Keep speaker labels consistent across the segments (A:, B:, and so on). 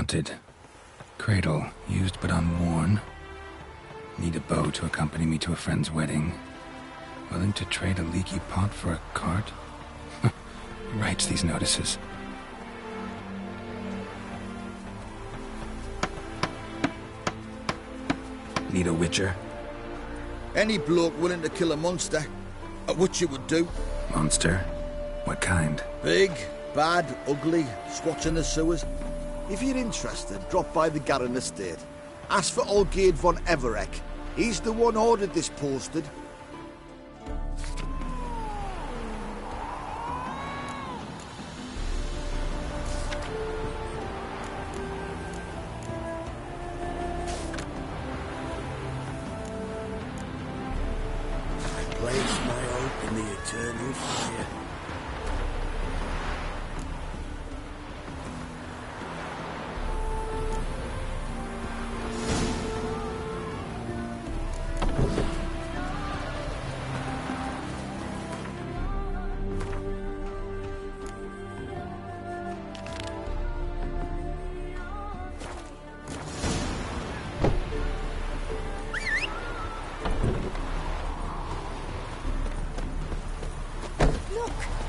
A: wanted. Cradle, used but unworn. Need a bow to accompany me to a friend's wedding. Willing to trade a leaky pot for a cart? Who writes these notices? Need a witcher?
B: Any bloke willing to kill a monster. A witcher would do.
A: Monster? What kind?
B: Big, bad, ugly, squats in the sewers. If you're interested, drop by the Garren estate. Ask for Olgierd von Everek. He's the one ordered this posted.
C: Place my hope in the eternal fire.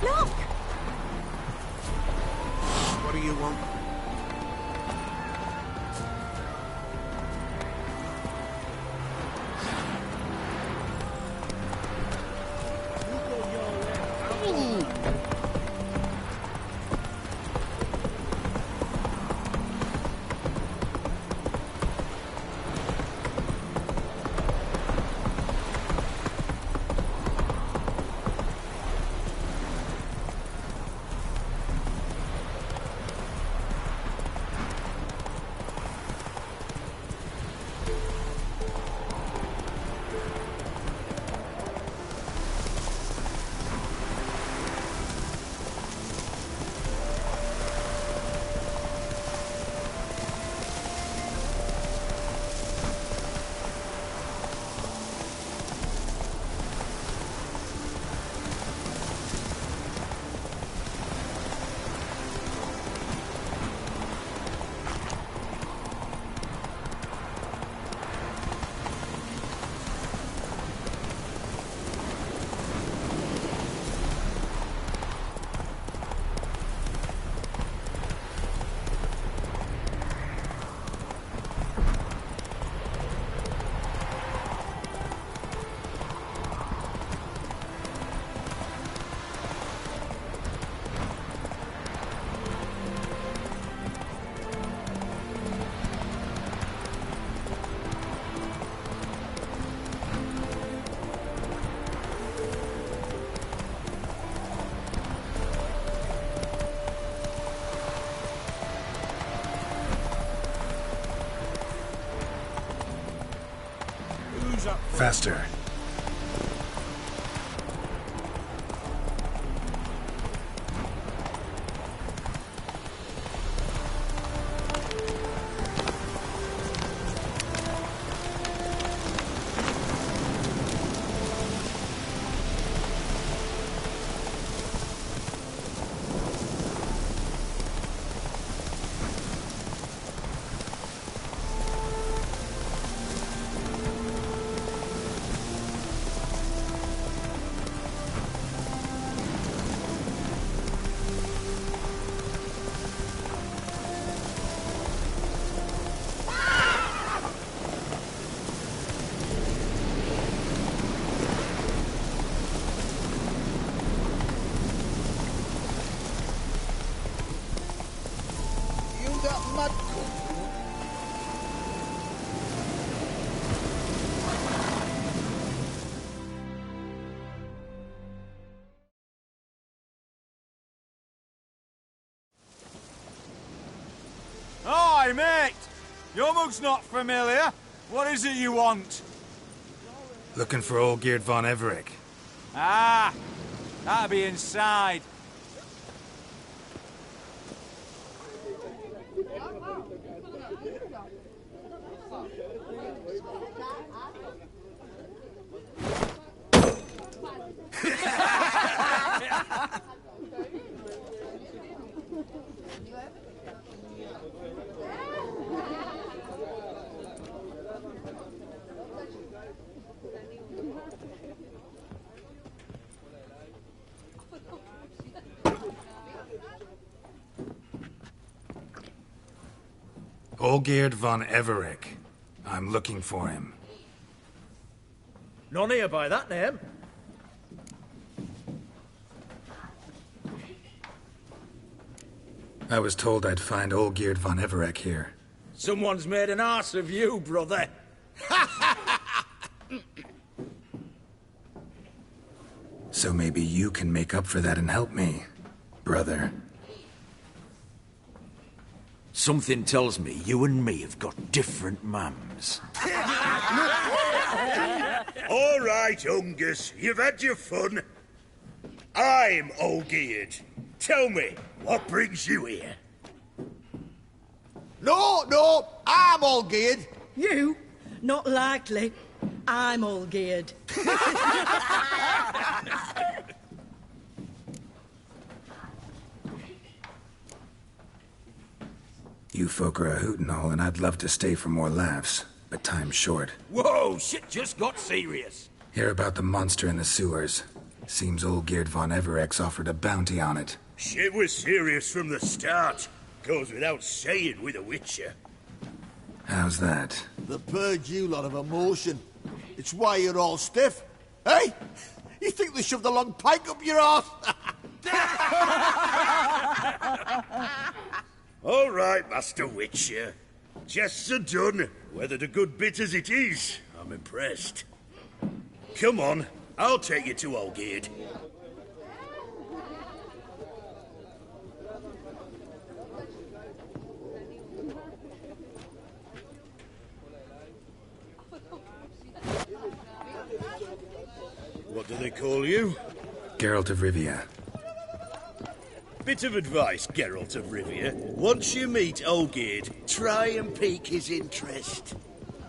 D: Look!
C: What do you want?
A: Faster.
E: Hi, mate! Your mug's not familiar. What is it you want?
A: Looking for Olgierd von Everek.
E: Ah! That'll be inside.
A: Olgierd von Everec. I'm looking for him.
D: None here by that name.
A: I was told I'd find Olgierd von Everec here.
D: Someone's made an arse of you, brother.
A: So maybe you can make up for that and help me, brother.
C: Something tells me you and me have got different mums.
F: All right, Ungus, you've had your fun. I'm Olgierd. Tell me, what brings you here?
B: No, I'm all geared.
G: You? Not likely. I'm all geared.
A: You folk are a hoot and all, and I'd love to stay for more laughs, but time's short.
C: Whoa, shit just got serious.
A: Hear about the monster in the sewers. Seems Olgierd von Everec offered a bounty on it.
F: Shit was serious from the start. Goes without saying with a Witcher.
A: How's that?
B: The purge you lot of emotion. It's why you're all stiff. Hey? You think they shoved a long pike up your arse?
F: All right, Master Witcher. Jests are done. Whether the good bit as it is, I'm impressed. Come on, I'll take you to Olgierd. What do they call you?
A: Geralt of Rivia.
F: Bit of advice, Geralt of Rivia. Once you meet Olgierd, try and pique his interest.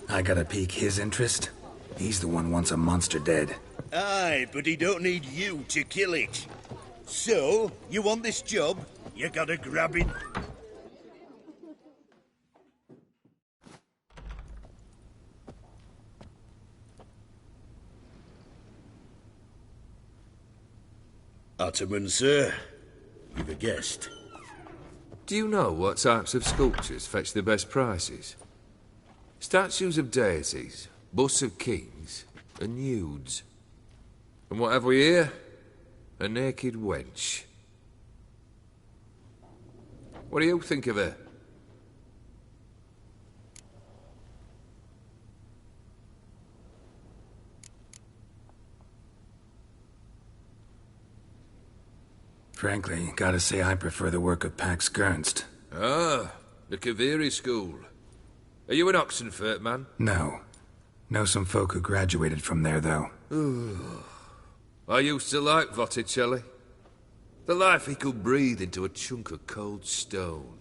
A: I gotta pique his interest? He's the one wants a monster dead.
F: Aye, but he don't need you to kill it. So, you want this job? You gotta grab it. Ataman, sir. You've a guest.
H: Do you know what types of sculptures fetch the best prices? Statues of deities, busts of kings, and nudes. And what have we here? A naked wench. What do you think of her?
A: Frankly, gotta say I prefer the work of Pax Gernst.
H: Ah, the Kaviri school. Are you an Oxenfurt man?
A: No. Know some folk who graduated from there, though.
H: I used to like Botticelli. The life he could breathe into a chunk of cold stone.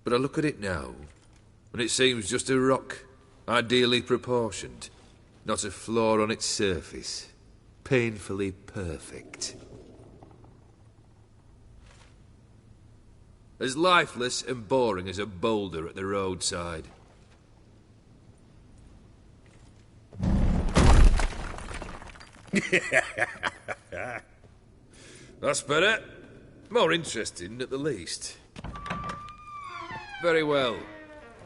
H: But I look at it now, and it seems just a rock, ideally proportioned, not a flaw on its surface. Painfully perfect. As lifeless and boring as a boulder at the roadside. That's better. More interesting, at the least. Very well.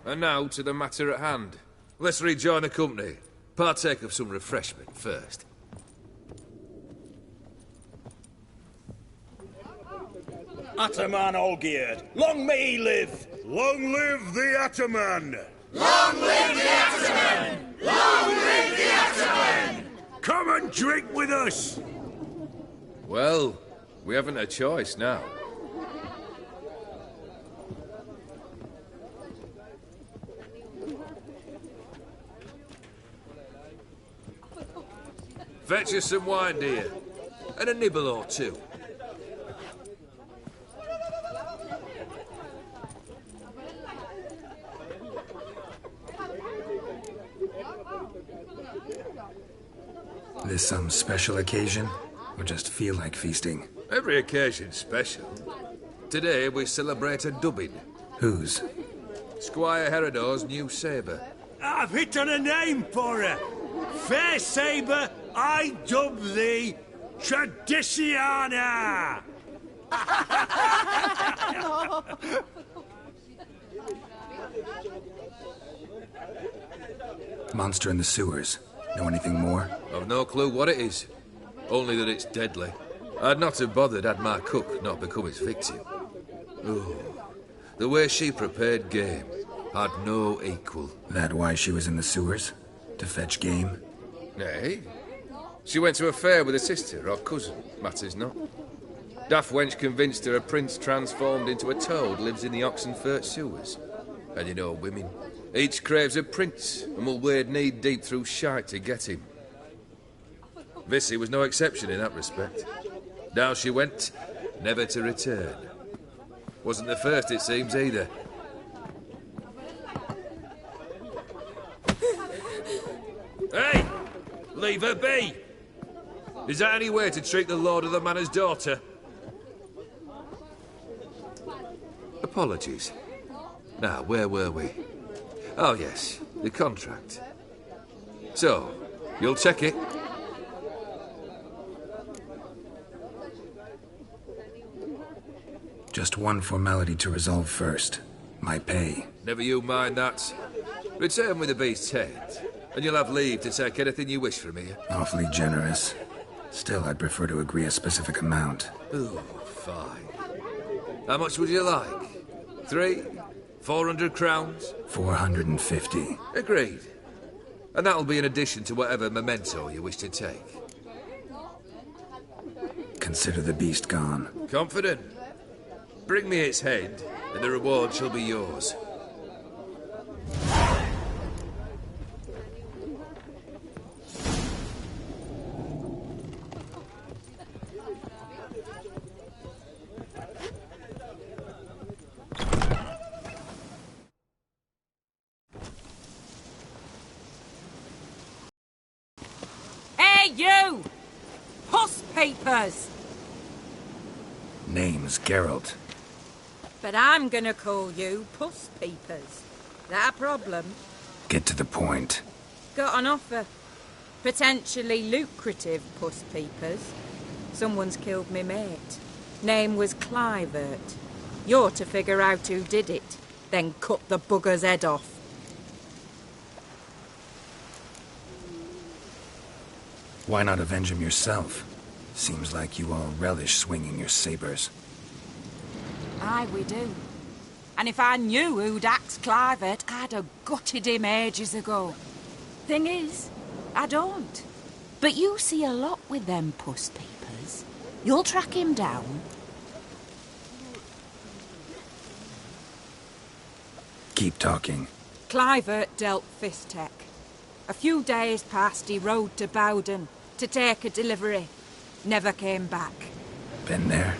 H: And now to the matter at hand. Let's rejoin the company. Partake of some refreshment first.
F: Ataman Olgierd, long may he live! Long live the Ataman!
I: Long live the Ataman! Long live the Ataman!
F: Come and drink with us!
H: Well, we haven't a choice now. Fetch us some wine, dear. And a nibble or two.
A: This some special occasion? Or just feel like feasting?
H: Every occasion's special. Today we celebrate a dubbing.
A: Whose?
H: Squire Herodor's new sabre.
F: I've hit on a name for her. Fair sabre, I dub thee Tradiciana.
A: Monster in the sewers. Know anything more?
H: I've no clue what it is. Only that it's deadly. I'd not have bothered had my cook not become its victim. Oh, the way she prepared game had no equal.
A: That why she was in the sewers? To fetch game?
H: Nay. She went to a fair with a sister or cousin, matters not. Daft wench convinced her a prince transformed into a toad lives in the Oxenfurt sewers. And you know women. Each craves a prince and will wade knee-deep through shite to get him. Vissy was no exception in that respect. Down she went, never to return. Wasn't the first, it seems, either. Hey! Leave her be! Is that any way to treat the lord of the manor's daughter? Apologies. Now, where were we? Oh, yes, the contract. So, you'll check it?
A: Just one formality to resolve first. My pay.
H: Never you mind that. Return with the beast's head, and you'll have leave to take anything you wish from here.
A: Awfully generous. Still, I'd prefer to agree a specific amount.
H: Ooh, fine. How much would you like? 400 crowns?
A: 450.
H: Agreed. And that'll be in addition to whatever memento you wish to take.
A: Consider the beast gone.
H: Confident? Bring me its head, and the reward shall be yours.
J: Hey, you! Puss papers!
A: Name's Geralt.
J: But I'm gonna call you Puss Peepers. That a problem?
A: Get to the point.
J: Got an offer. Potentially lucrative Puss Peepers. Someone's killed me mate. Name was Clivert. You're to figure out who did it, then cut the bugger's head off.
A: Why not avenge him yourself? Seems like you all relish swinging your sabers.
J: Aye, we do. And if I knew who'd axed Clivert, I'd have gutted him ages ago. Thing is, I don't. But you see a lot with them Puss Peepers. You'll track him down.
A: Keep talking.
J: Clivert dealt Fistech. A few days passed, he rode to Bowden to take a delivery. Never came back.
A: Been there?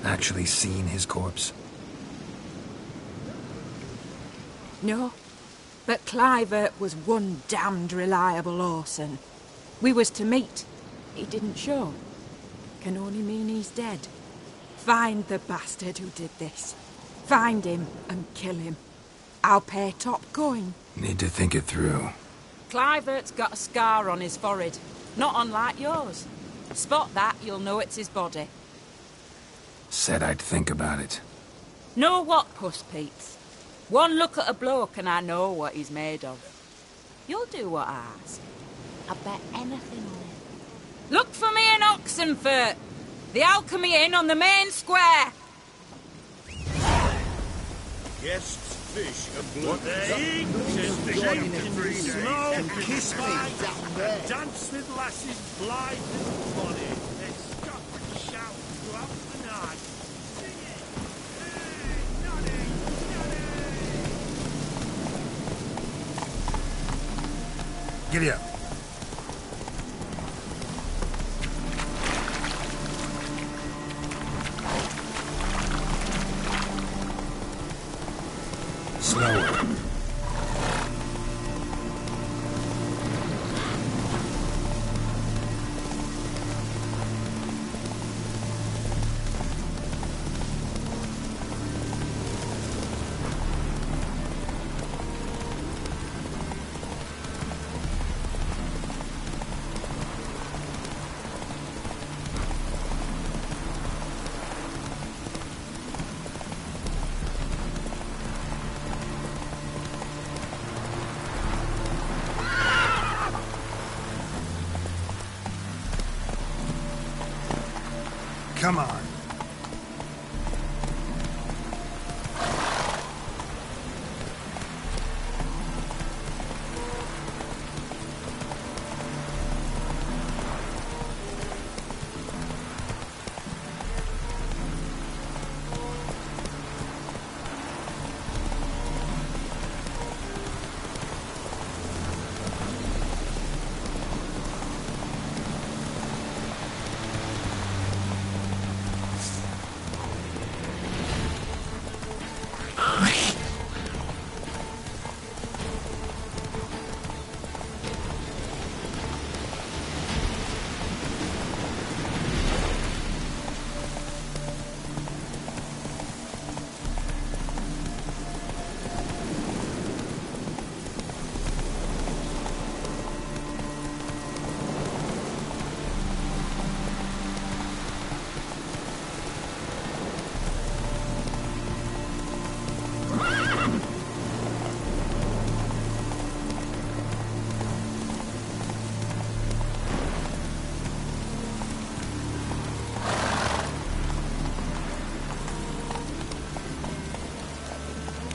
A: Actually seen his corpse?
J: No, but Clivert was one damned reliable horseman. We was to meet. He didn't show. Can only mean he's dead. Find the bastard who did this. Find him and kill him. I'll pay top coin.
A: Need to think it through.
J: Clivert's got a scar on his forehead, not unlike yours. Spot that, you'll know it's his body.
A: Said I'd think about it.
J: Know what, Puss Peeps? One look at a bloke and I know what he's made of. You'll do what I ask. I bet anything on it. Look for me in Oxenfurt. The Alchemy Inn on the main square.
F: Guests, fish, and blood. They eat and drink, smoke, and kiss me down there. Dance with lasses blithe and bonny. They stop and shout throughout the night. Sing it. Hey, noddy, noddy.
A: Giddy up. Slower. Come on.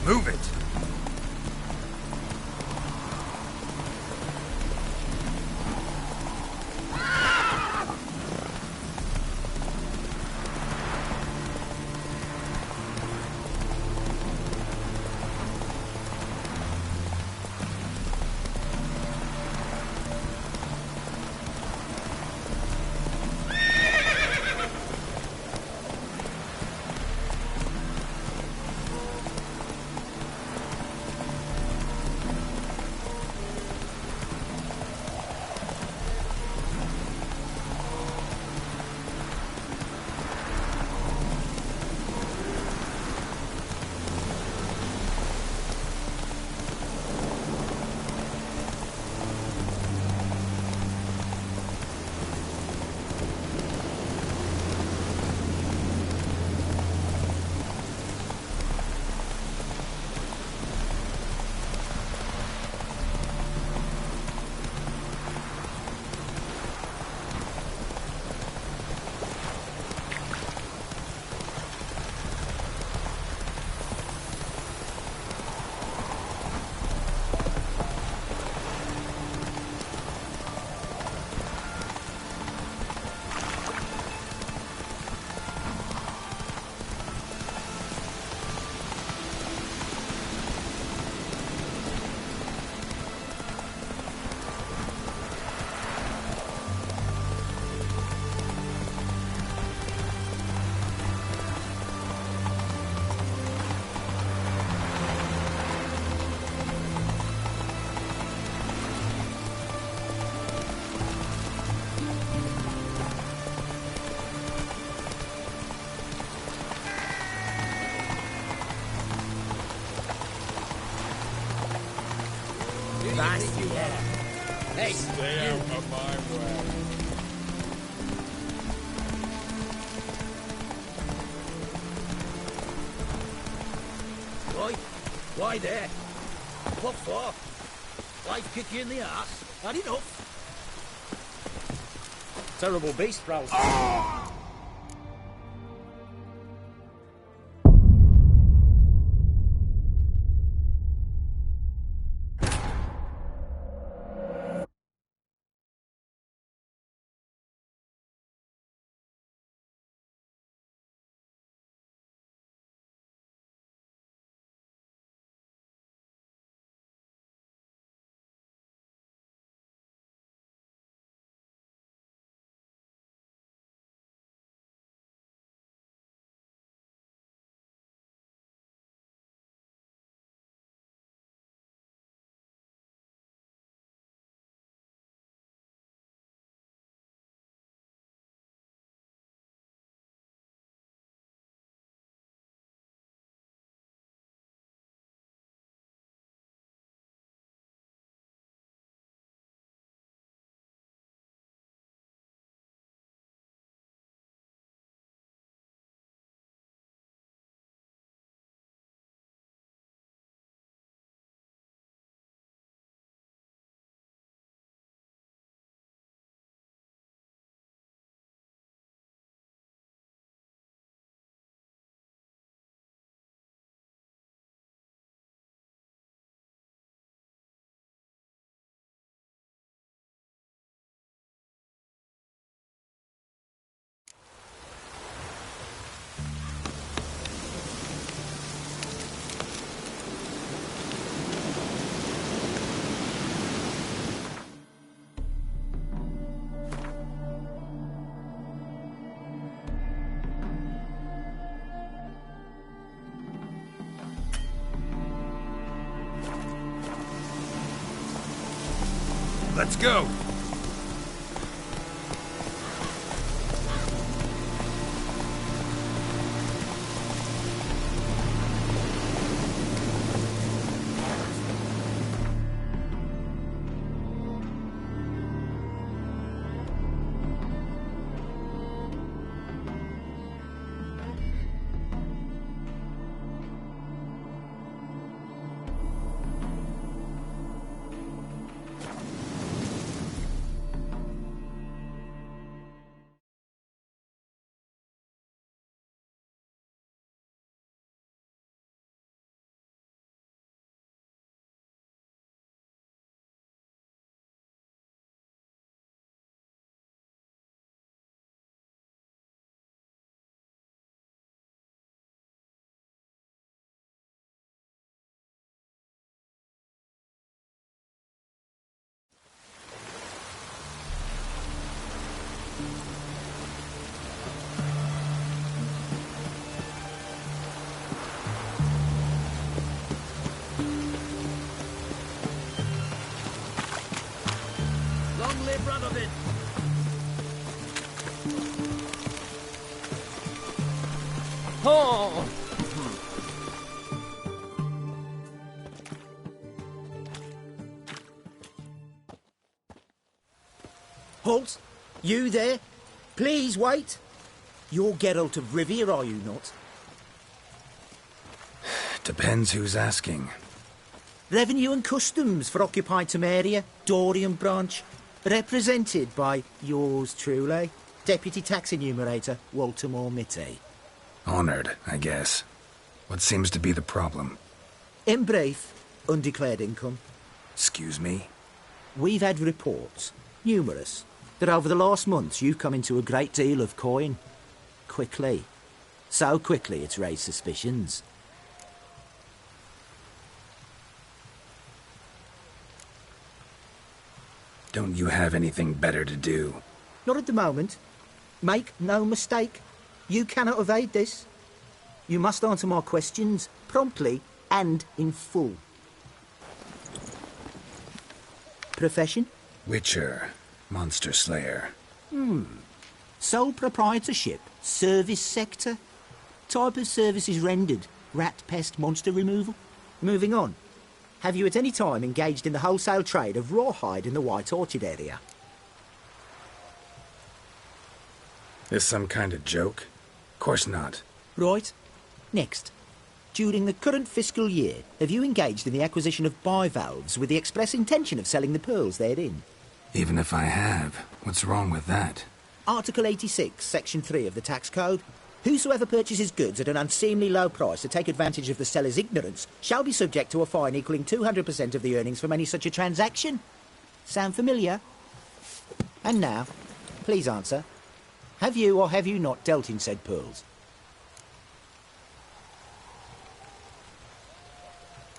A: Move it!
D: That's you are. Hey,
E: Stay out of my way.
D: Why there? What for? Life kick you in the ass? Had enough? Terrible beast, Prowse.
H: Let's go.
D: Long live Radovid!
K: Oh!
D: Halt! You there? Please wait! You're Geralt of Rivia, are you not?
A: Depends who's asking.
D: Revenue and Customs for occupied Temeria, Dorian branch, represented by yours truly, Deputy Tax Enumerator Walter Mitty.
A: Honored, I guess. What seems to be the problem?
D: In brief, undeclared income.
A: Excuse me?
D: We've had reports, numerous, that over the last months you've come into a great deal of coin. Quickly. So quickly it's raised suspicions.
A: Don't you have anything better to do?
D: Not at the moment. Make no mistake. You cannot evade this. You must answer my questions promptly and in full. Profession?
A: Witcher. Monster Slayer.
D: Sole proprietorship. Service sector. Type of services rendered. Rat, pest, monster removal. Moving on. Have you at any time engaged in the wholesale trade of rawhide in the White Orchard area?
A: This some kind of joke? Course not.
D: Right. Next. During the current fiscal year, have you engaged in the acquisition of bivalves with the express intention of selling the pearls therein?
A: Even if I have, what's wrong with that?
D: Article 86, Section 3 of the Tax Code. Whosoever purchases goods at an unseemly low price to take advantage of the seller's ignorance shall be subject to a fine equaling 200% of the earnings from any such a transaction. Sound familiar? And now, please answer. Have you or have you not dealt in said pearls?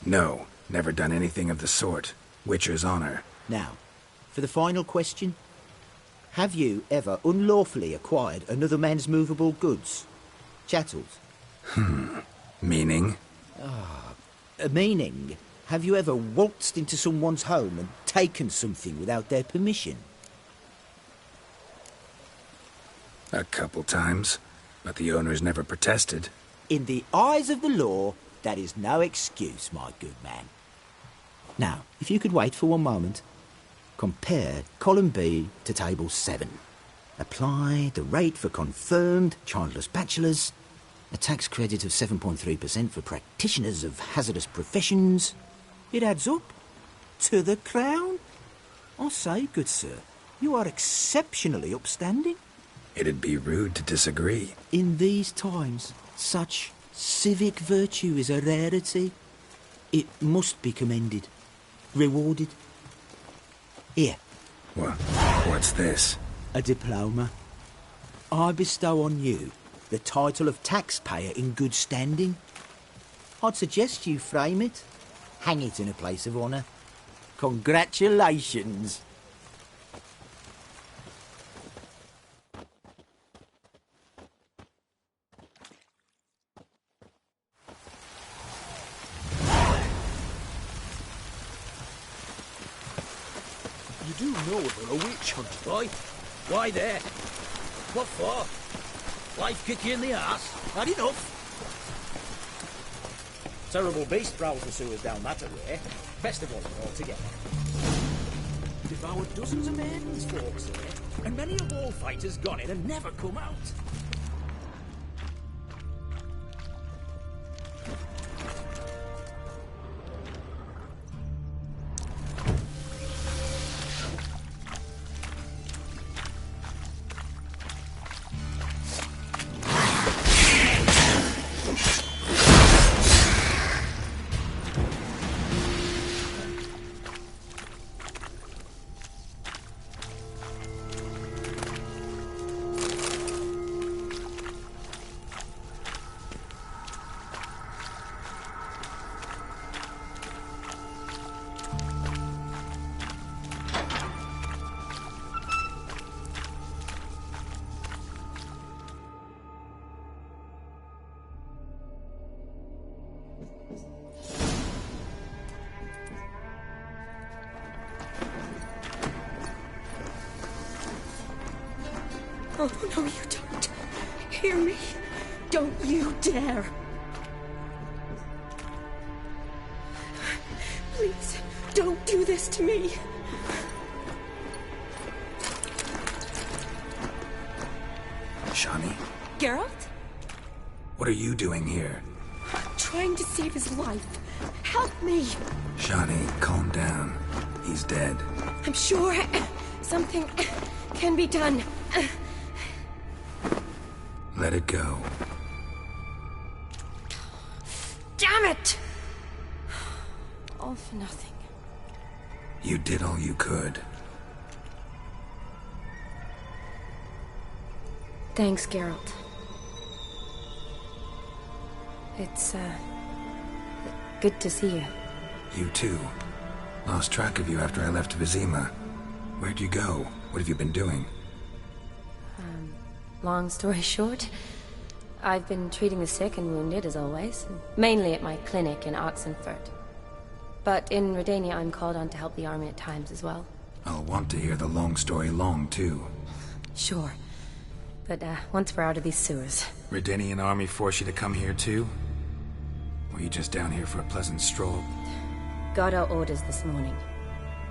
A: No, never done anything of the sort. Witcher's honor.
D: Now, for the final question. Have you ever unlawfully acquired another man's movable goods? Chattels?
A: Meaning?
D: Meaning, have you ever waltzed into someone's home and taken something without their permission?
A: A couple times, but the owners never protested.
D: In the eyes of the law, that is no excuse, my good man. Now, if you could wait for one moment. Compare column B to table 7. Apply the rate for confirmed childless bachelors. A tax credit of 7.3% for practitioners of hazardous professions. It adds up to the crown. I say, good sir, you are exceptionally upstanding.
A: It'd be rude to disagree.
D: In these times, such civic virtue is a rarity. It must be commended, rewarded. Here.
A: What's this?
D: A diploma. I bestow on you the title of taxpayer in good standing. I'd suggest you frame it, hang it in a place of honour. Congratulations.
K: You do know they're a witch hunt, boy. Why there? What for? Life kick you in the arse? Had enough? Terrible beast prowls the sewers down that array. Best of all altogether. Devoured dozens of maidens, folks say, and many a wall fighter's gone in and never come out.
G: Oh, no, you don't. Hear me? Don't you dare. Please, don't do this to me.
A: Shani?
G: Geralt?
A: What are you doing here?
G: Trying to save his life. Help me.
A: Shani, calm down. He's dead.
G: I'm sure something can be done.
A: Let it go.
G: Damn it! All for nothing.
A: You did all you could.
G: Thanks, Geralt. It's, good to see you.
A: You too. Lost track of you after I left Vizima. Where'd you go? What have you been doing?
L: Long story short, I've been treating the sick and wounded, as always. Mainly at my clinic in Oxenfurt. But in Redania, I'm called on to help the army at times as well.
A: I'll want to hear the long story long, too.
L: Sure. But, once we're out of these sewers...
A: Redanian army force you to come here, too? Or are you just down here for a pleasant stroll?
L: Got our orders this morning.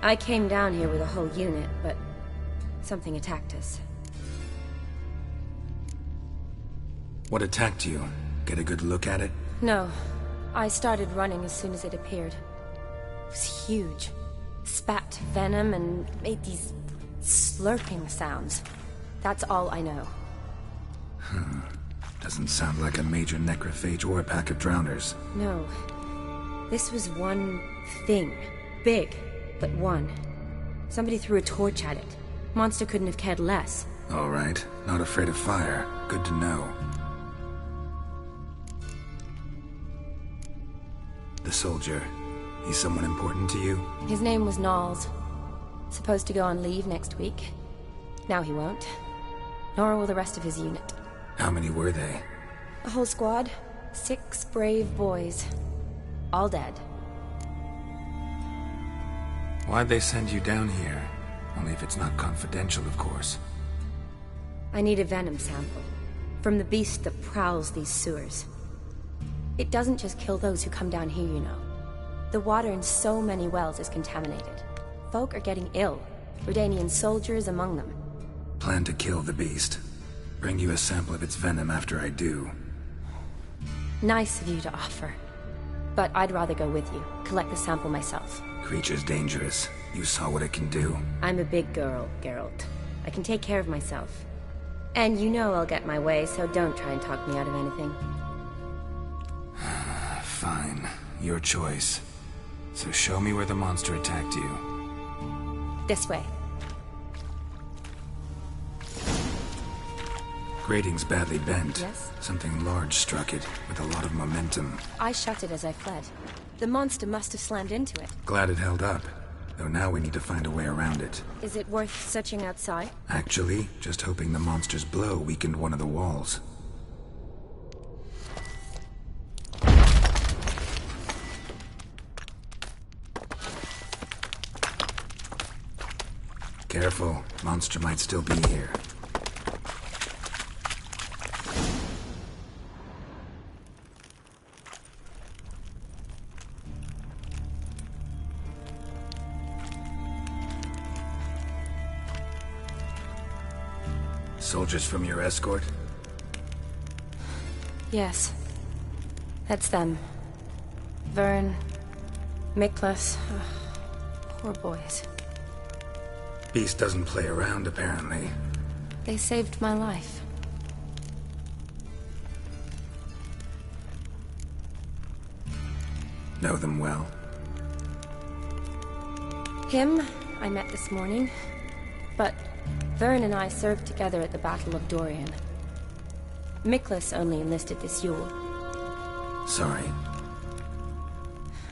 L: I came down here with a whole unit, but... something attacked us.
A: What attacked you? Get a good look at it?
L: No. I started running as soon as it appeared. It was huge. Spat venom and made these slurping sounds. That's all I know.
A: Doesn't sound like a major necrophage or a pack of drowners.
L: No. This was one thing. Big, but one. Somebody threw a torch at it. Monster couldn't have cared less.
A: All right. Not afraid of fire. Good to know. The soldier. He's someone important to you?
L: His name was Knowles. Supposed to go on leave next week. Now he won't. Nor will the rest of his unit.
A: How many were they?
L: A whole squad. 6 brave boys. All dead.
A: Why'd they send you down here? Only if it's not confidential, of course.
L: I need a venom sample. From the beast that prowls these sewers. It doesn't just kill those who come down here, you know. The water in so many wells is contaminated. Folk are getting ill. Redanian soldiers among them.
A: Plan to kill the beast. Bring you a sample of its venom after I do.
L: Nice of you to offer. But I'd rather go with you. Collect the sample myself.
A: Creature's dangerous. You saw what it can do.
L: I'm a big girl, Geralt. I can take care of myself. And you know I'll get my way, so don't try and talk me out of anything.
A: Fine. Your choice. So show me where the monster attacked you.
L: This way.
A: Grating's badly bent.
L: Yes?
A: Something large struck it, with a lot of momentum.
L: I shut it as I fled. The monster must have slammed into it.
A: Glad it held up. Though now we need to find a way around it.
L: Is it worth searching outside?
A: Actually, just hoping the monster's blow weakened one of the walls. Careful. Monster might still be here. Soldiers from your escort?
L: Yes. That's them. Vern, Miklas. Poor boys.
A: Beast doesn't play around, apparently.
L: They saved my life.
A: Know them well?
L: Him, I met this morning. But Vern and I served together at the Battle of Dorian. Miklas only enlisted this Yule.
A: Sorry.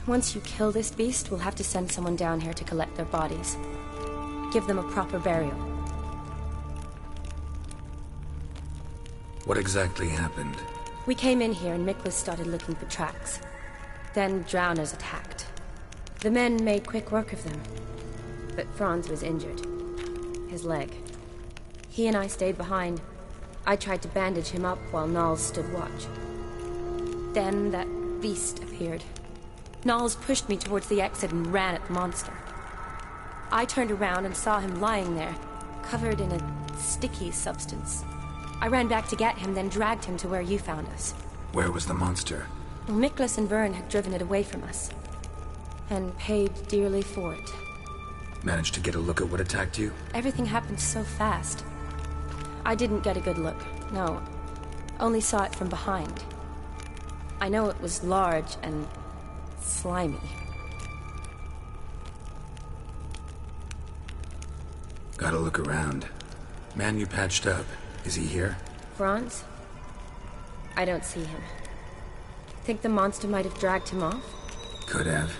L: Once you kill this beast, we'll have to send someone down here to collect their bodies. Give them a proper burial.
A: What exactly happened?
L: We came in here and Miklas started looking for tracks. Then drowners attacked. The men made quick work of them. But Franz was injured. His leg. He and I stayed behind. I tried to bandage him up while Nals stood watch. Then that beast appeared. Nals pushed me towards the exit and ran at the monster. I turned around and saw him lying there, covered in a sticky substance. I ran back to get him, then dragged him to where you found us.
A: Where was the monster?
L: Well, Miklas and Vern had driven it away from us. And paid dearly for it.
A: Managed to get a look at what attacked you?
L: Everything happened so fast. I didn't get a good look, no. Only saw it from behind. I know it was large and slimy.
A: Gotta look around. Man you patched up, is he here?
L: Franz? I don't see him. Think the monster might have dragged him off?
A: Could have.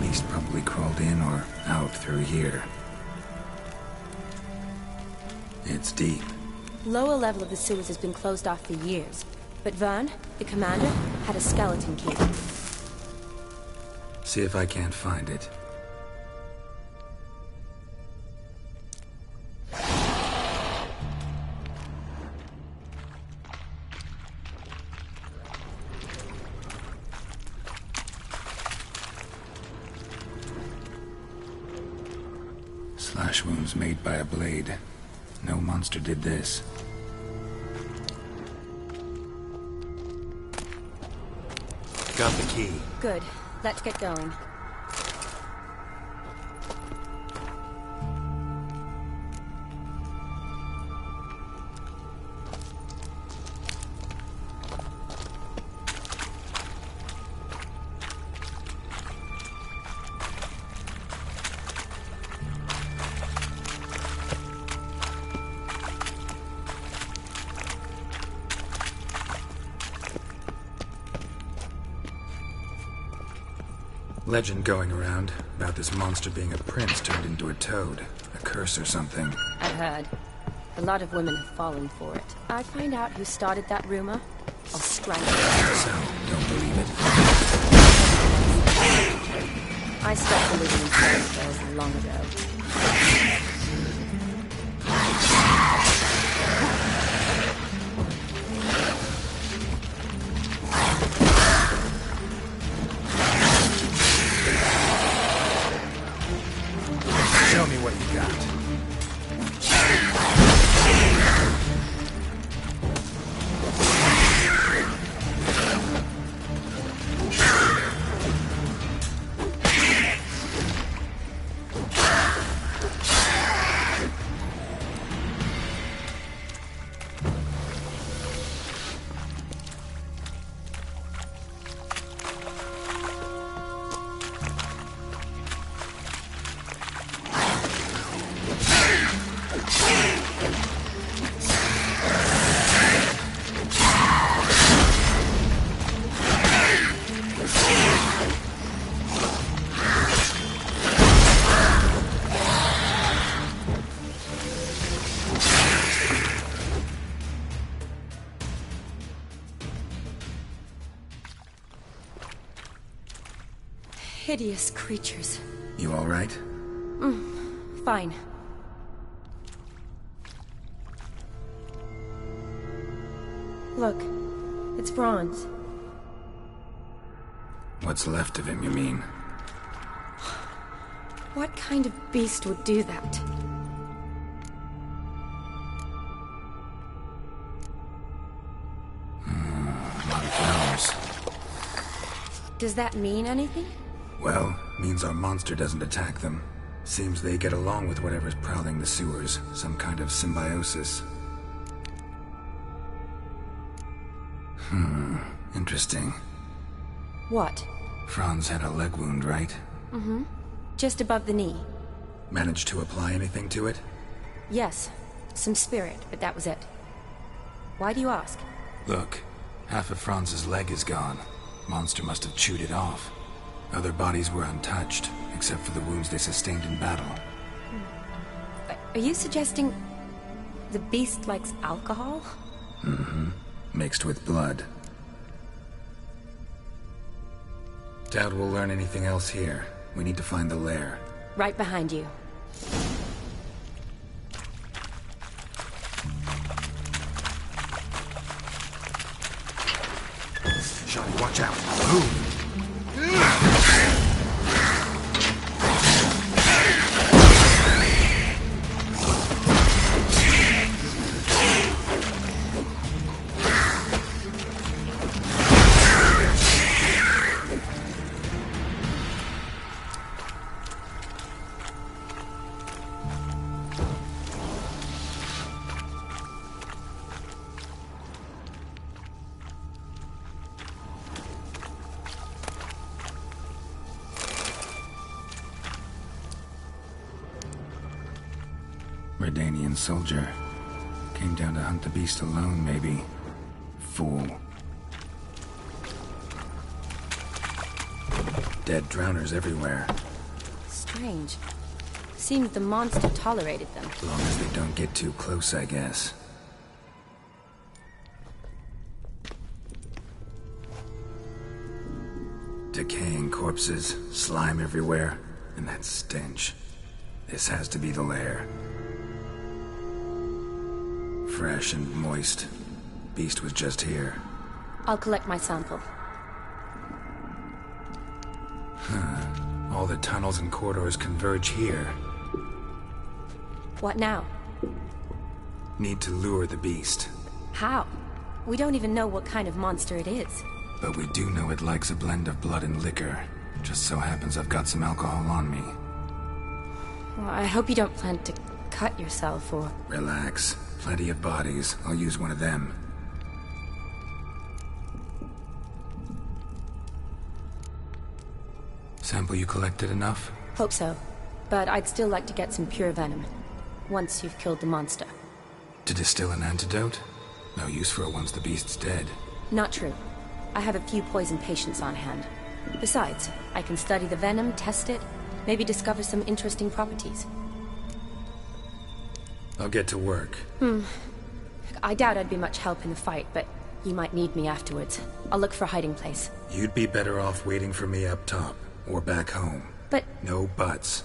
A: Beast probably crawled in or out through here. It's deep.
L: Lower level of the sewers has been closed off for years. But Vern, the commander, had a skeleton key.
A: See if I can't find it. Slash wounds made by a blade. No monster did this.
C: Got the key.
L: Good. Let's get going.
A: Legend going around about this monster being a prince turned into a toad. A curse or something.
L: I've heard. A lot of women have fallen for it. I find out who started that rumor, I'll strangle it.
A: So, don't believe it?
L: I stopped believing in fairy tales long ago.
A: Show me what you got.
L: Hideous creatures.
A: You all right?
L: Fine. Look, it's bronze.
A: What's left of him, you mean?
L: What kind of beast would do that? Does that mean anything?
A: Well, means our monster doesn't attack them. Seems they get along with whatever's prowling the sewers. Some kind of symbiosis. Interesting.
L: What?
A: Franz had a leg wound, right?
L: Mm-hmm. Just above the knee.
A: Managed to apply anything to it?
L: Yes. Some spirit, but that was it. Why do you ask?
A: Look, half of Franz's leg is gone. Monster must have chewed it off. Other bodies were untouched, except for the wounds they sustained in battle.
L: Are you suggesting the beast likes alcohol?
A: Mm-hmm. Mixed with blood. Doubt we'll learn anything else here. We need to find the lair.
L: Right behind you.
A: Johnny, watch out! Move! Redanian soldier. Came down to hunt the beast alone, maybe. Fool. Dead drowners everywhere.
L: Strange. Seems the monster tolerated them.
A: As long as they don't get too close, I guess. Decaying corpses, slime everywhere, and that stench. This has to be the lair. Fresh and moist. Beast was just here.
L: I'll collect my sample.
A: All the tunnels and corridors converge here.
L: What now?
A: Need to lure the beast.
L: How? We don't even know what kind of monster it is.
A: But we do know it likes a blend of blood and liquor. Just so happens I've got some alcohol on me.
L: Well, I hope you don't plan to cut yourself or...
A: Relax. Plenty of bodies. I'll use one of them. Sample you collected enough?
L: Hope so. But I'd still like to get some pure venom. Once you've killed the monster.
A: To distill an antidote? No use for it once the beast's dead.
L: Not true. I have a few poison patients on hand. Besides, I can study the venom, test it, maybe discover some interesting properties.
A: I'll get to work.
L: I doubt I'd be much help in the fight, but you might need me afterwards. I'll look for a hiding place.
A: You'd be better off waiting for me up top, or back home.
L: But...
A: No buts.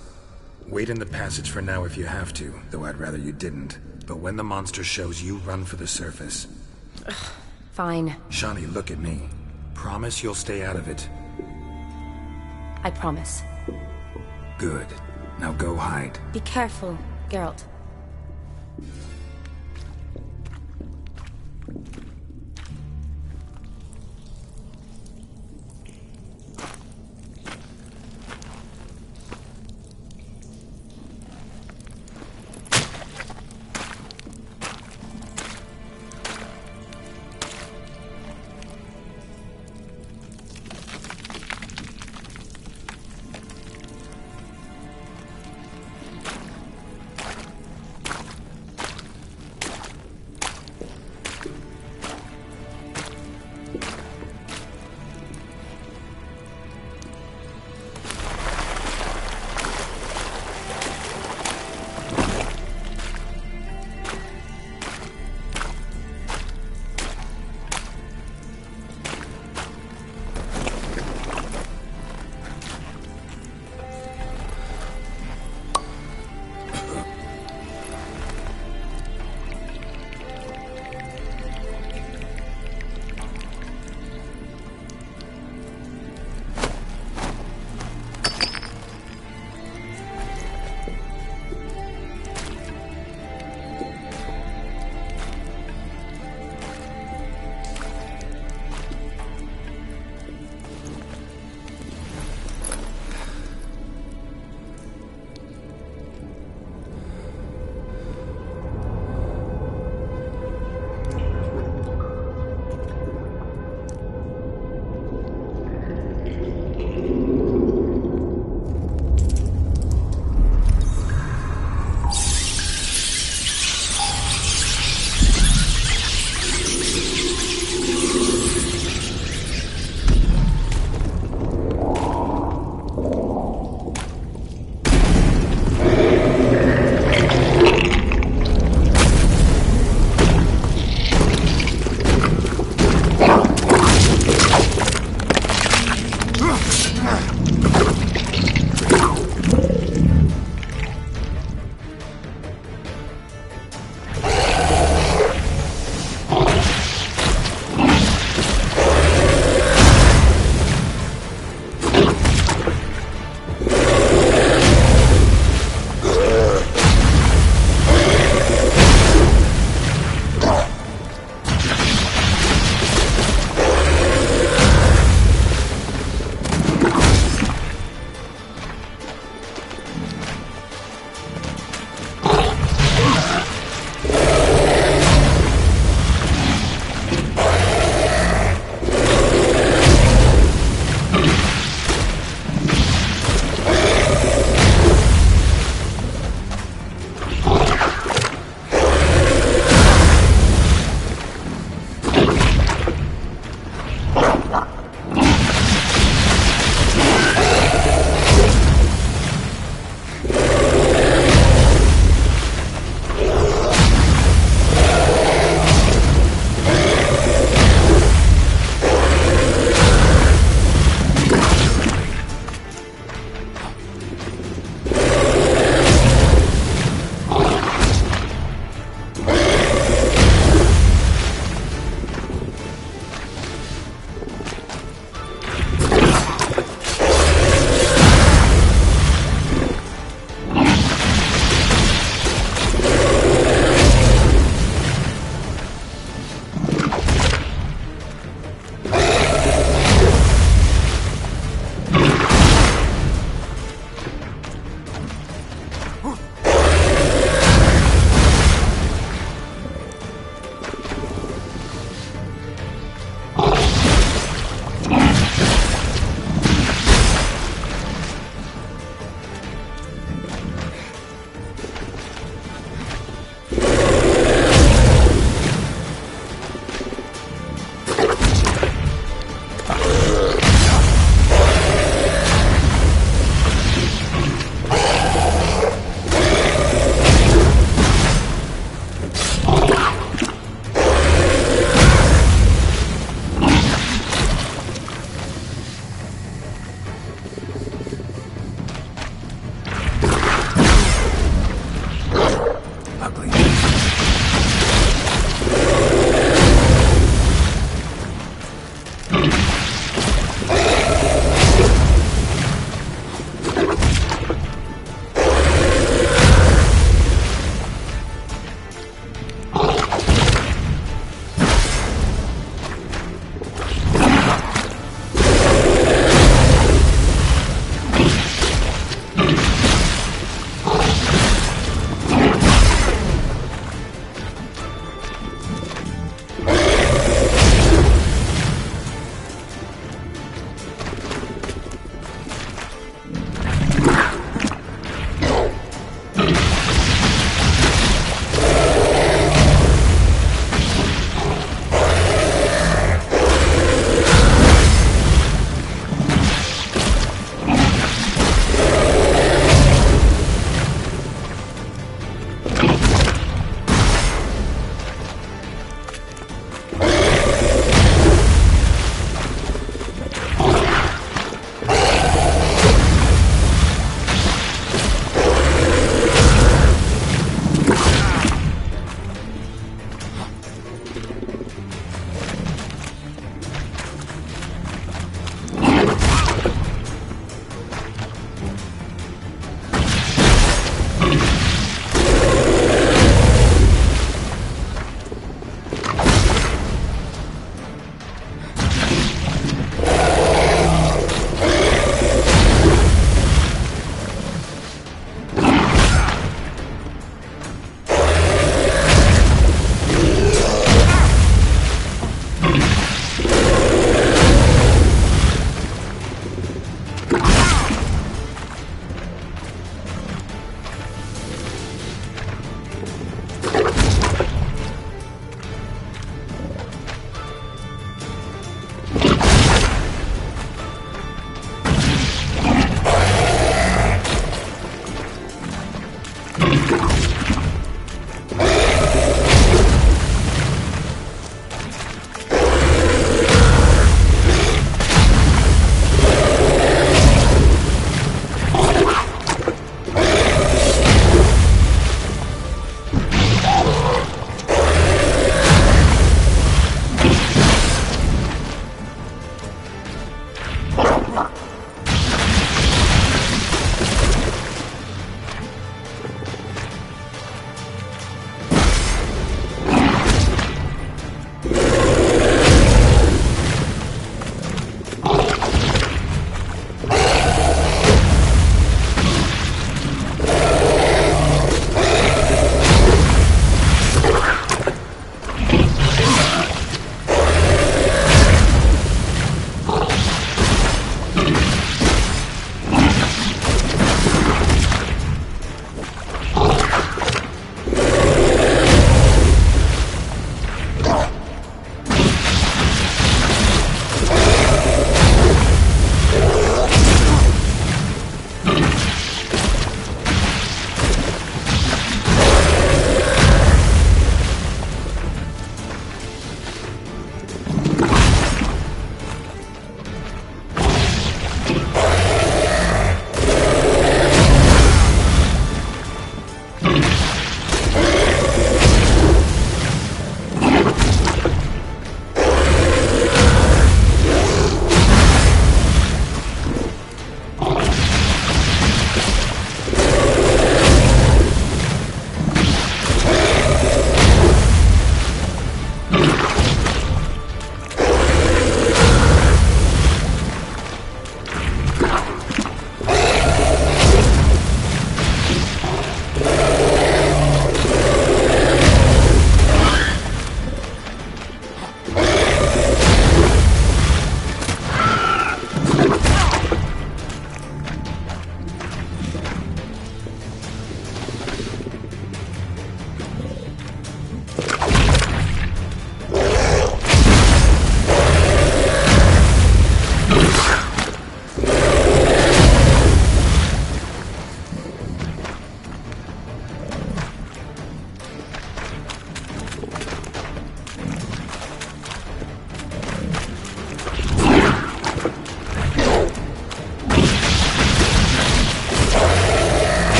A: Wait in the passage for now if you have to, though I'd rather you didn't. But when the monster shows, you run for the surface.
L: Fine.
A: Shawnee, look at me. Promise you'll stay out of it.
L: I promise.
A: Good. Now go hide.
L: Be careful, Geralt.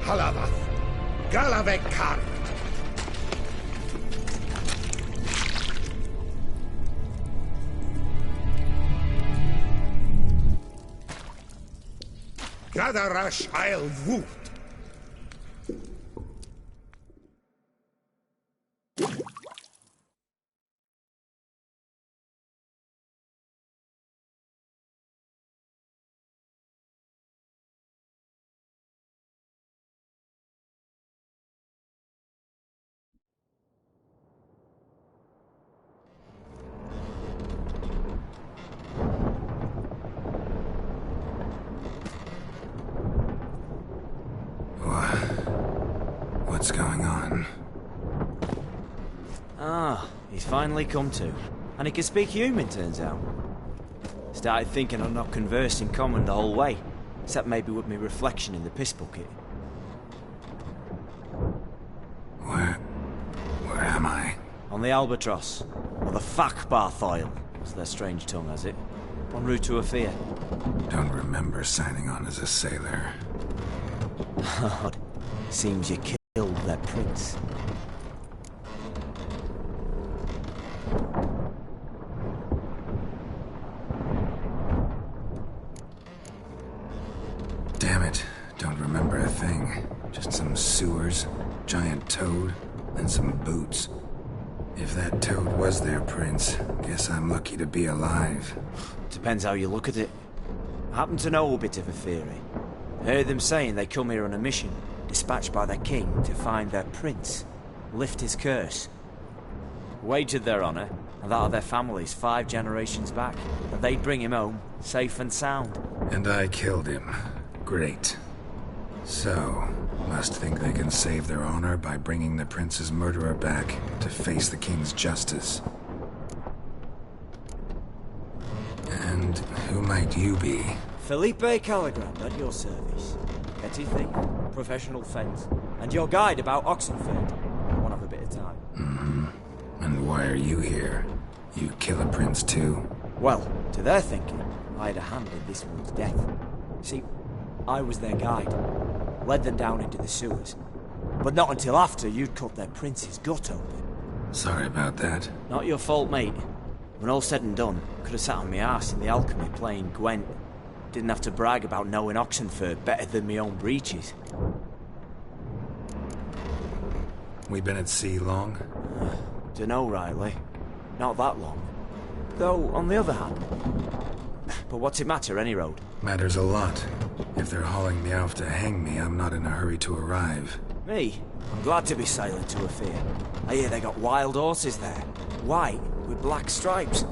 F: Halavath, Galavek Kar. Gadarash I'll woot.
A: What's going on?
M: Ah, he's finally come to. And he can speak human, turns out. Started thinking I'd not conversed in common the whole way, except maybe with me reflection in the piss bucket.
A: Where am I?
M: On the Albatross, or the Fakbarthoil, as their strange tongue has it. En route to Afir.
A: Don't remember signing on as a sailor.
M: God, seems you killed their prince.
A: Damn it, don't remember a thing. Just some sewers, giant toad, and some boots. If that toad was their prince, guess I'm lucky to be alive.
M: Depends how you look at it. I happen to know a bit of a theory. Heard them saying they come here on a mission, dispatched by their king to find their prince, lift his curse. Wagered their honour, and that of their families 5 generations back, that they'd bring him home, safe and sound.
A: And I killed him. Great. So, must think they can save their honor by bringing the prince's murderer back to face the king's justice. And who might you be?
M: Felipe Caligrand, at your service. Petty thief, professional fence, and your guide about Oxenford. I want to have a bit of time.
A: Mm-hmm. And why are you here? You kill a prince too?
M: Well, to their thinking, I had a hand in this one's death. See, I was their guide. Led them down into the sewers. But not until after you'd cut their prince's gut open.
A: Sorry about that.
M: Not your fault, mate. When all said and done, could have sat on my arse in the alchemy playing Gwent. Didn't have to brag about knowing Oxenford better than my own breeches.
A: We been at sea long?
M: Dunno, Riley. Not that long. Though, on the other hand... But what's it matter, any road?
A: Matters a lot. If they're hauling me off to hang me, I'm not in a hurry to arrive.
M: Me? I'm glad to be sailing to Afir. I hear they got wild horses there. White, with black stripes.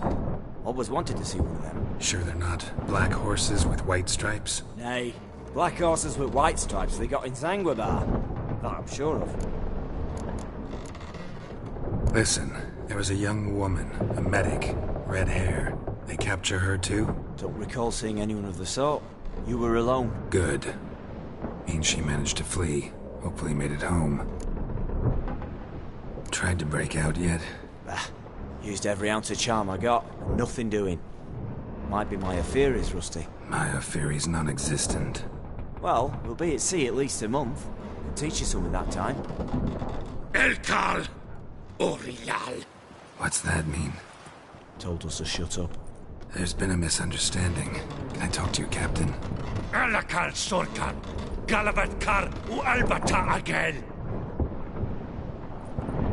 M: Always wanted to see one of them.
A: Sure they're not black horses with white stripes?
M: Nay, black horses with white stripes they got in Zanguebar. That I'm sure of.
A: Listen, there was a young woman, a medic, red hair. They capture her too?
M: Don't recall seeing anyone of the sort. You were alone.
A: Good. Means she managed to flee. Hopefully made it home. Tried to break out yet?
M: Bah, used every ounce of charm I got. Nothing doing. Might be my Afiri's rusty.
A: My Afiri's non-existent.
M: Well, we'll be at sea at least a month. I'll teach you something that time.
F: Elkal Orilal.
A: What's that mean?
M: Told us to shut up.
A: There's been a misunderstanding. Can I talk to your captain?
F: Alakal Sorkan. Galavat Kar U Albata Agel.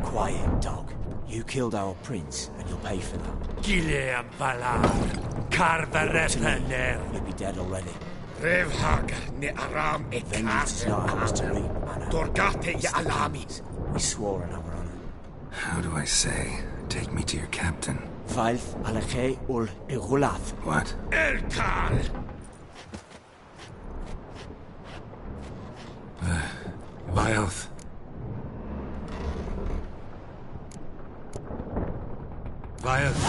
M: Quiet, dog. You killed our prince, and you'll pay for that.
F: Gileam Valar. Karvarepener.
M: You'll be dead already.
F: Revhag ne Aram et
M: Vengeance is not ours to reap, Anna.
F: Dorgate ya Alamis.
M: We swore on our honor.
A: How do I say? Take me to your captain.
M: Valth Alakhe ul Irulath.
A: What?
F: Elkal.
A: Vilth.
F: Vilth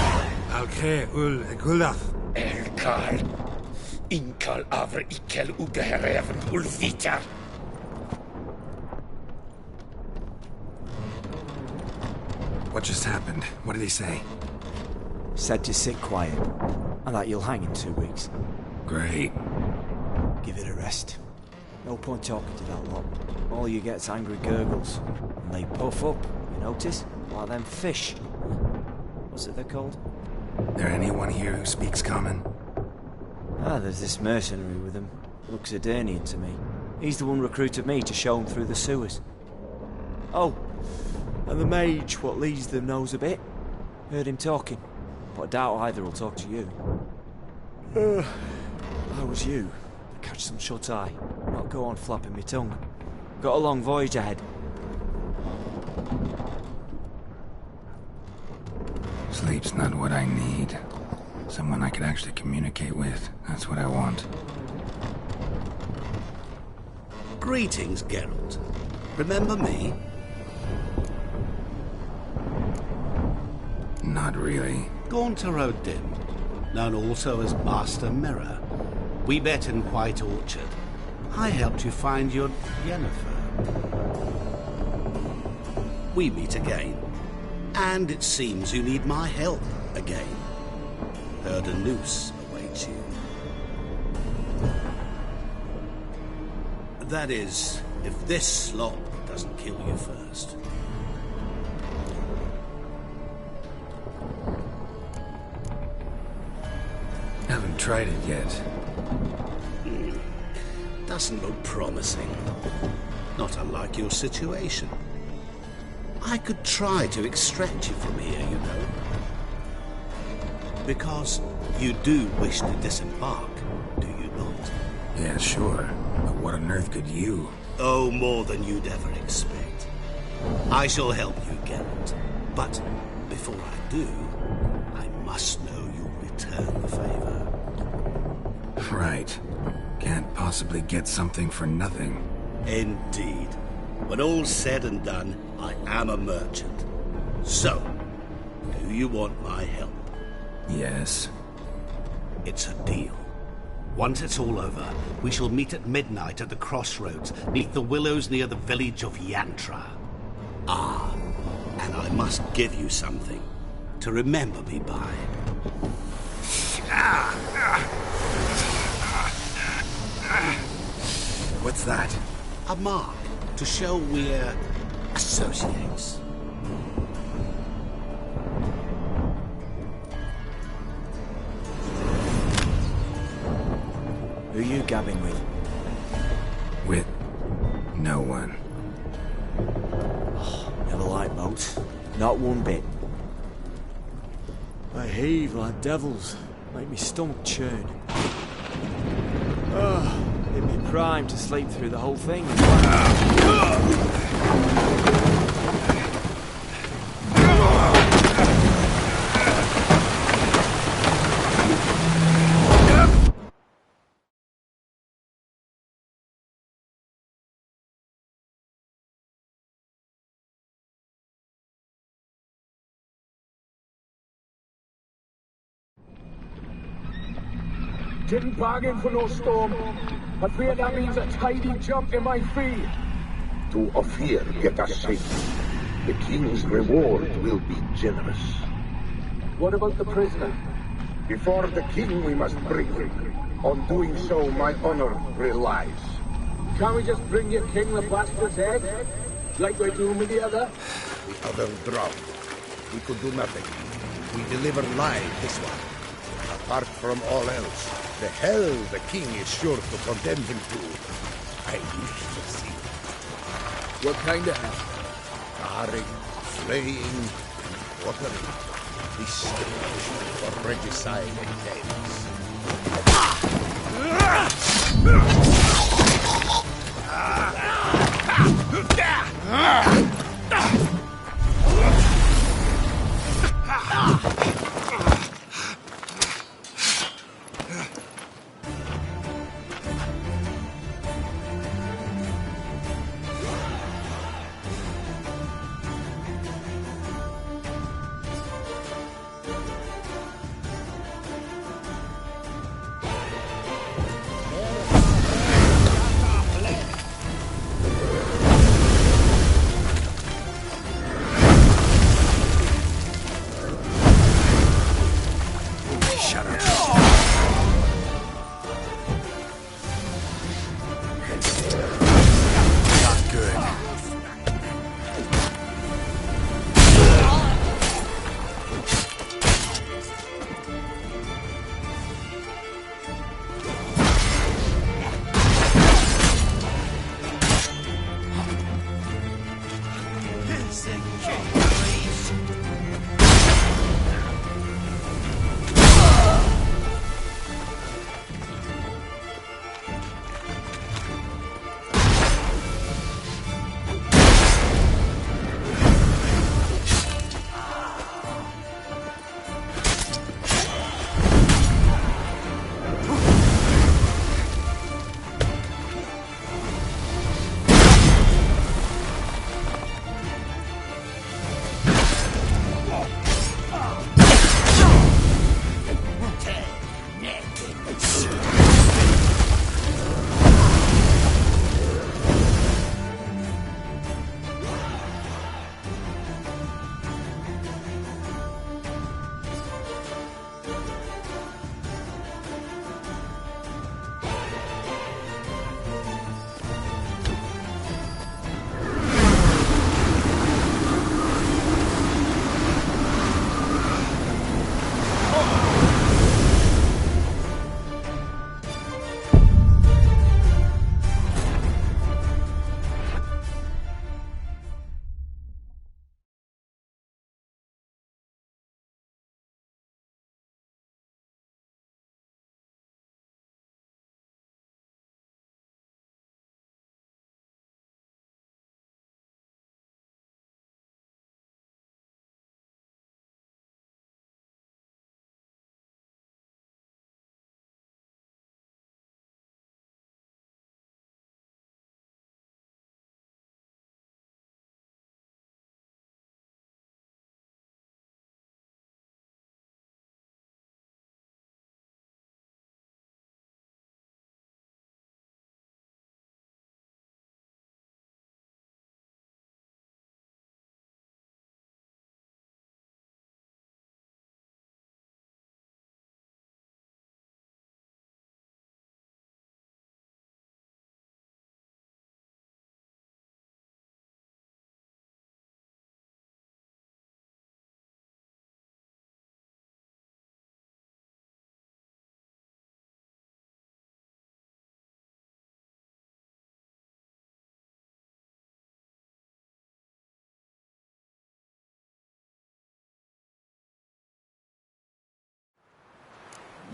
F: Alkhe ul Igulath. Elkal. Inkal Avre Ikel Ugehereven Ulvita.
A: What just happened? What did he say?
M: Said to sit quiet, and that you'll hang in 2 weeks.
A: Great.
M: Give it a rest. No point talking to that lot. All you get's angry gurgles. And they puff up, you notice? Like them fish. What's it they're called?
A: There anyone here who speaks common?
M: Ah, there's this mercenary with him. Looks Edirnian to me. He's the one recruited me to show him through the sewers. Oh, and the mage what leads them knows a bit. Heard him talking, but I doubt either will talk to you. How was you? Catch some shut-eye. Not go on flapping my tongue. Got a long voyage ahead.
A: Sleep's not what I need. Someone I could actually communicate with. That's what I want.
N: Greetings, Geralt. Remember me?
A: Not really.
N: Gaunter O'Dim, known also as Master Mirror. We met in White Orchard. I helped you find your Yennefer. We meet again. And it seems you need my help again. Heard a noose awaits you. That is, if this slop doesn't kill you first.
A: Haven't tried it yet.
N: Doesn't look promising. Not unlike your situation. I could try to extract you from here, you know. Because you do wish to disembark, do you not?
A: Yeah, sure. But what on earth could you?
N: Oh, more than you'd ever expect. I shall help you, Geralt. But before I do, I must know you'll return the favor.
A: Right. Can't possibly get something for nothing.
N: Indeed. When all's said and done, I am a merchant. So, do you want my help?
A: Yes.
N: It's a deal. Once it's all over, we shall meet at midnight at the crossroads, neath the willows near the village of Yantra. Ah, and I must give you something to remember me by.
A: What's that?
N: A mark to show we're associates.
M: Who are you gabbing with?
A: With no one.
M: Oh, never liked boats. Not one bit. They heave like devils. Make me stomach churn. It'd be prime to sleep through the whole thing.
O: Didn't bargain for no storm. I fear that means a tidy jump in my fee.
P: To Ophir get us safe. The king's reward will be generous.
O: What about the prisoner?
P: Before the king we must bring him. On doing so my honor relies.
O: Can't we just bring your king the bastard's head? Like we're doing with the other?
P: The other drowned. We could do nothing. We deliver live this one. Apart from all else, the hell the king is sure to condemn him to. I wish to see.
O: What kind of hell?
P: Carring, slaying, and watering. This stage for regicide and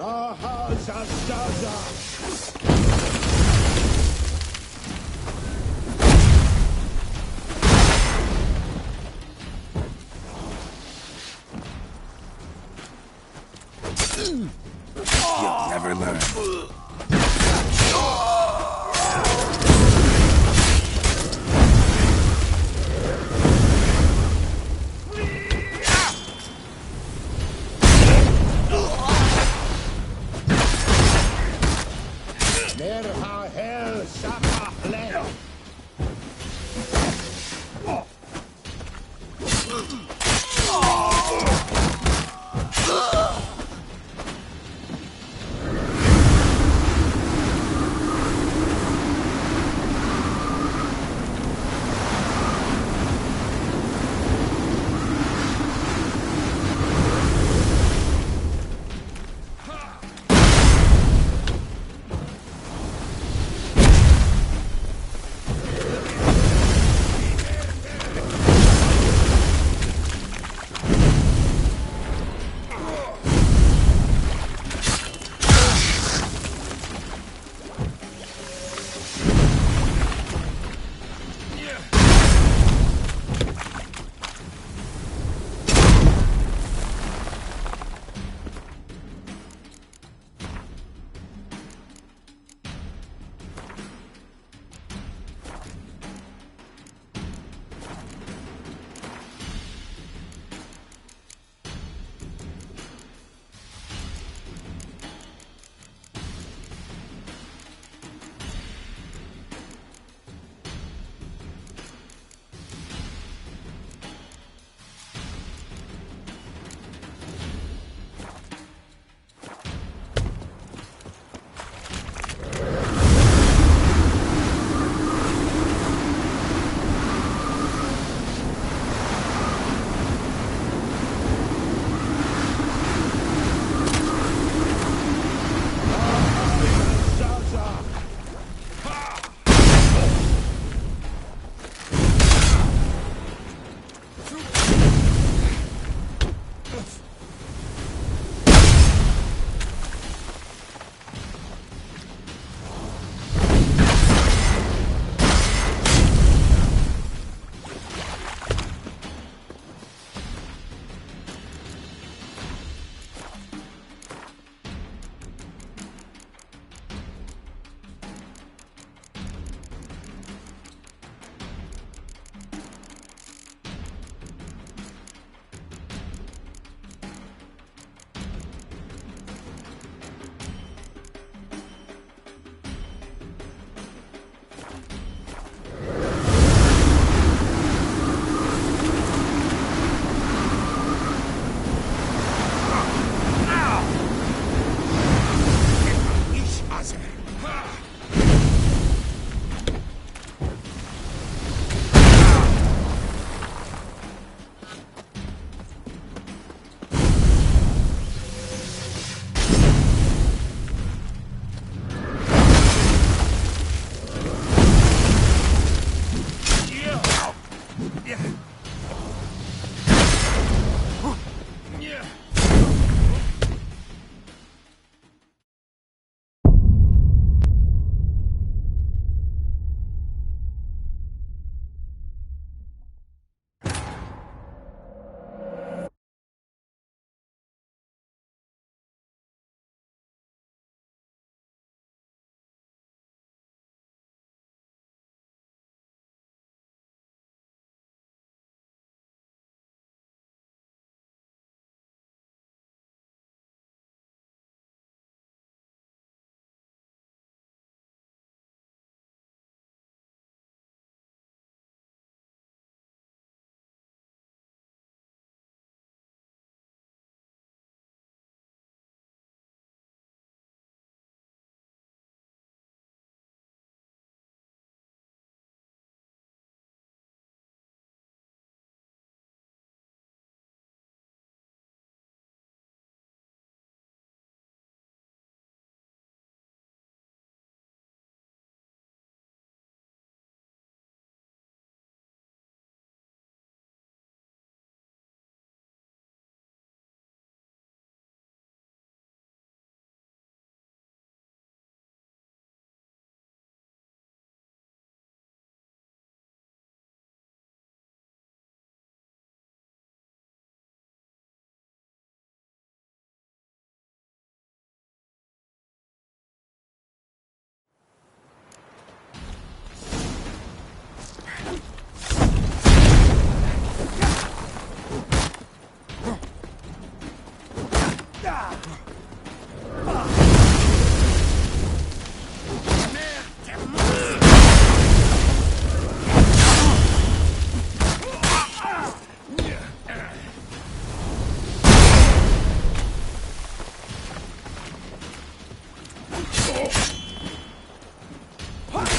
F: The house of Staza!
A: You'll never learn.
F: Nerha hell Sapa Hlel!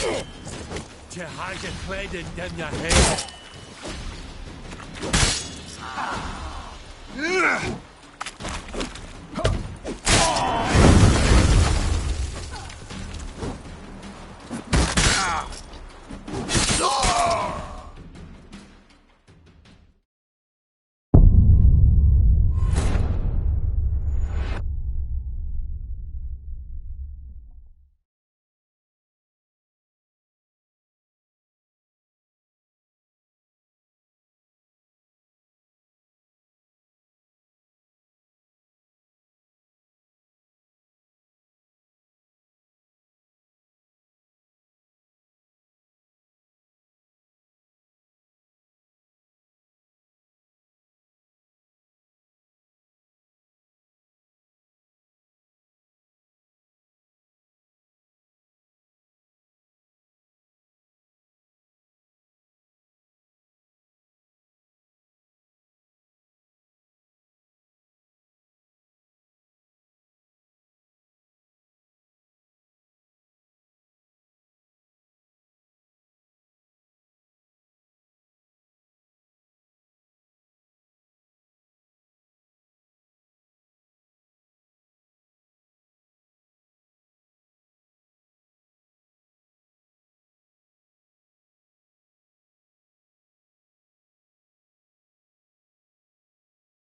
F: To hide a cled and dim your head.